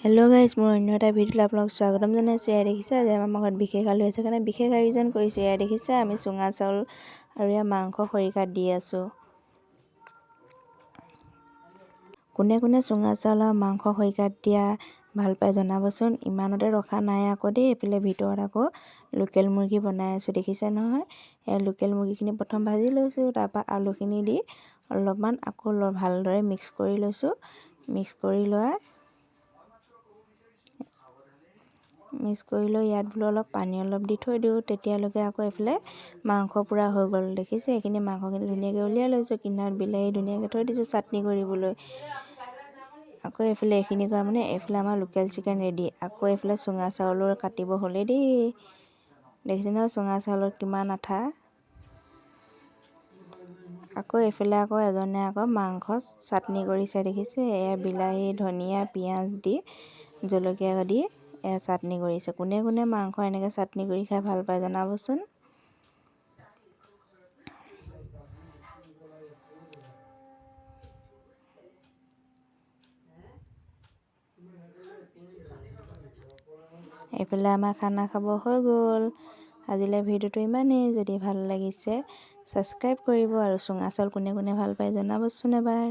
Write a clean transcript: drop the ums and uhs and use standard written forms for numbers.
Hello' guys, মোৰ অন্য এটা ভিডিঅ'লৈ আপোনালোক স্বাগতম জনাইছোঁ। এয়া দেখিছে যে আমাৰ ঘৰত বিশেষ আলহী আছে কাৰণে বিশেষ আয়োজন কৰিছোঁ। এয়া দেখিছে আমি চুঙা চাউল আৰু এয়া মাংস খৰিকাত দি আছোঁ। কোনে কোনে চুঙা চাউল আৰু মাংস খৰিকাত দিয়া ভাল পায় জনাবচোন। ইমানতে ৰখা নাই আকৌ দেই, এইফালে ভিতৰত আকৌ লোকেল মুৰ্গী বনাই আছোঁ। দেখিছে নহয়, এই লোকেল মুৰ্গীখিনি প্ৰথম ভাজি লৈছোঁ, তাৰপৰা আলুখিনি দি অলপমান আকৌ ভালদৰে মিক্স কৰি লৈছোঁ। মিক্স কৰি লৈ ইয়াত বোলো অলপ পানী অলপ দি থৈ দিওঁ, তেতিয়ালৈকে আকৌ এইফালে মাংস পূৰা হৈ গ'ল। দেখিছে, এইখিনি মাংসখিনি ধুনীয়াকৈ উলিয়াই লৈছোঁ। কিনাৰত বিলাহী ধুনীয়াকৈ থৈ দিছোঁ চাটনি কৰিবলৈ। আকৌ এইফালে এইখিনি কৰা মানে এইফালে আমাৰ লোকেল চিকেন ৰেডি। আকৌ এইফালে চুঙা চাউলৰ কাটিব হ'লেই দেই। দেখিছে নহয় চুঙা চাউলৰ কিমান আঠা। আকৌ এইফালে আকৌ এজনে আকৌ মাংস চাটনি কৰিছে। দেখিছে, এয়া বিলাহী ধনিয়া পিঁয়াজ দি জলকীয়া দি এয়া চাটনি কৰিছে। কোনে কোনে মাংস এনেকৈ চাটনি কৰি খাই ভাল পায় জনাবচোন। এইফালে আমাৰ খানা খাব হৈ গ'ল। আজিলৈ ভিডিঅ'টো ইমানেই। যদি ভাল লাগিছে ছাবস্ক্ৰাইব কৰিব আৰু চুঙা চাউল কোনে কোনে ভাল পায় জনাবচোন এবাৰ।